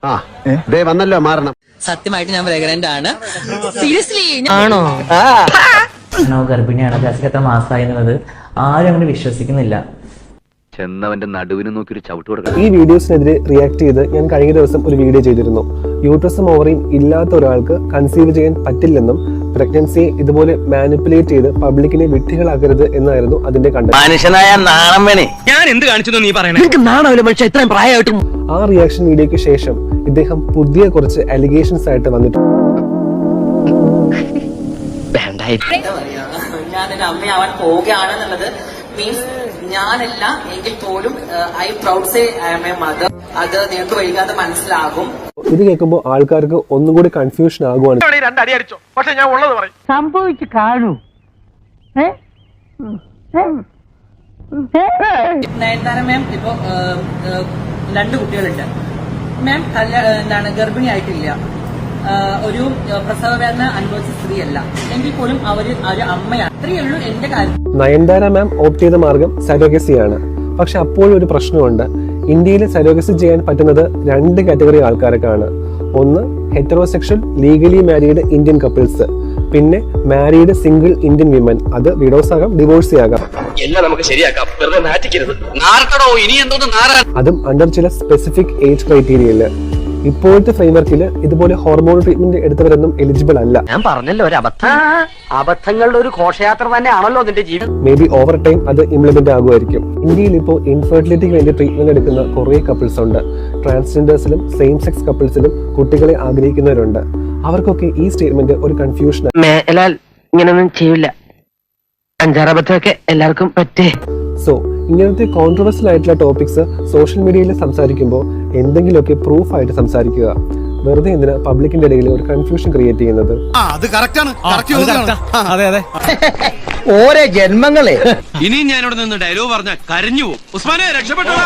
വന്നല്ലോ മാറണം. സത്യമായിട്ട് ഞാൻ പ്രഗ്നന്റ് ആണ്. സീരിയസ്ലി ആണോ? ഗർഭിണിയാണ്. ജാസിക്ക് എത്ര മാസമായി എന്നുള്ളത് ആരും അങ്ങനെ വിശ്വസിക്കുന്നില്ല. ചെന്നവന്റെ നടുവിന് നോക്കി ഒരു ചവിട്ട് കൊടുക്കണം. ഈ വീഡിയോസിനെതിരെ റിയാക്ട് ചെയ്ത് ഞാൻ കഴിഞ്ഞ ദിവസം ഒരു വീഡിയോ ചെയ്തിരുന്നു. യൂട്രസും ഓവറിയും ഇല്ലാത്ത ഒരാൾക്ക് കൺസീവ് ചെയ്യാൻ പറ്റില്ലെന്നും പ്രഗ്നൻസിയെ ഇതുപോലെ മാനിപ്പുലേറ്റ് ചെയ്ത് പബ്ലിക്കിനെ വിഡ്ഢികളാക്കരുത് എന്നായിരുന്നു അതിന്റെ കണ്ടന്റ്. മനുഷ്യനായ നാണം വേണേ. ഞാൻ എന്ത് കാണിച്ചു നീ പറയണേ? ഇത്രയും പ്രായമായിട്ടും. ആ റിയാക്ഷൻ വീഡിയോയ്ക്ക് ശേഷം ഇദ്ദേഹം പുതിയ കുറച്ച് അലിഗേഷൻസ് ആയിട്ട് വന്നിട്ടുണ്ട്. ഞാനൊരു അമ്മയാവാൻ പോവുകയാണെന്നുള്ളത് മീൻസ് ഞാനല്ല എങ്കിൽ പോലും I proud say I am a mother. അത് നിങ്ങൾക്ക് വൈകാതെ മനസ്സിലാകും. ഇത് കേൾക്കുമ്പോൾ ആൾക്കാർക്ക് ഒന്നും കൂടി കൺഫ്യൂഷൻ ആകുവാണ്. സംഭവിച്ചു കാണൂ. നയൻതാര മാം ഇപ്പോ 2 കുട്ടികളുണ്ട്. മാം എന്താണ് ഗർഭിണി ആയിട്ടില്ല, ഒരു പ്രസവ വേദന അനുഭവിച്ച സ്ത്രീയല്ല, എങ്കിൽ പോലും ഒരു അമ്മയാണ്. അത്രയേ ഉള്ളൂ എന്റെ കാര്യം. നയൻതാര മാം ഓപ്റ്റ് ചെയ്ത മാർഗം സരോഗസിയാണ്. പക്ഷെ അപ്പോഴും ഒരു പ്രശ്നമുണ്ട്. ഇന്ത്യയിൽ സരോഗസി ചെയ്യാൻ പറ്റുന്നത് 2 കാറ്റഗറി ആൾക്കാർക്കാണ്. ഒന്ന് heterosexual legally married Indian couples, പിന്നെ മാരീഡ് സിംഗിൾ ഇന്ത്യൻ വിമൻ. അത് വിഡോസ് ആകാം, ഡിവോഴ്സി ആകാം. എല്ലാം നമുക്ക് ശരിയാക്കാം, വെറുതെ നാറ്റിക്കരുത്. നാറട്ടടോ, ഇനി എന്തോന്ന് നാറാൻ. അതും അണ്ടർ ചില സ്പെസിഫിക് ഏജ് ക്രൈറ്റീരിയയില്. ഇപ്പോഴത്തെ ഫ്രെയിംവർക്കിൽ ഇതുപോലെ ഹോർമോൺ ട്രീറ്റ്മെന്റ് എടുത്തവരൊന്നും എലിജിബിൾ അല്ല. ഞാൻ പറഞ്ഞല്ലോ ഒരു അബദ്ധം. അബദ്ധങ്ങളുടെ ഒരു ഘോഷയാത്ര തന്നെയാണല്ലോ നിന്റെ ജീവിതം. മേ ബി ഓവർ ടൈം അത് ഇംപ്ലിമെന്റ് ആകുമായിരിക്കും. ഇന്ത്യയിൽ ഇപ്പോൾ ഇൻഫെർട്ടിലിറ്റിക്ക് വേണ്ടി ട്രീറ്റ്മെന്റ് എടുക്കുന്ന കുറെ കപ്പിൾസ് ഉണ്ട്. ട്രാൻസ്ജെൻഡേഴ്സിലും സെയിം സെക്സ് കപ്പിൾസിലും കുട്ടികളെ ആഗ്രഹിക്കുന്നവരുണ്ട്. അവർക്കൊക്കെ ഈ സ്റ്റേറ്റ്മെന്റ് ഒരു കൺഫ്യൂഷൻ. ഇങ്ങനൊന്നും ചെയ്യില്ല, 5-6 അബദ്ധമൊക്കെ എല്ലാവർക്കും പറ്റേ. സോ ഇങ്ങനത്തെ കോൺട്രവേഴ്സ്യൽ ആയിട്ടുള്ള ടോപ്പിക്സ് സോഷ്യൽ മീഡിയയിൽ സംസാരിക്കുമ്പോൾ എന്തെങ്കിലുമൊക്കെ പ്രൂഫ് ആയിട്ട് സംസാരിക്കുക. വെറുതെ എന്തിനാ പബ്ലിക്കിന്റെ ഇടയിൽ ഒരു കൺഫ്യൂഷൻ ക്രിയേറ്റ് ചെയ്യുന്നത്? ഓരോ ജന്മങ്ങളെ. ഇനി ഞാനിവിടെ നിന്ന് ഡയലോഗ് പറഞ്ഞാൽ കരഞ്ഞു പോകും. ഉസ്മാനെ രക്ഷപ്പെട്ടോ.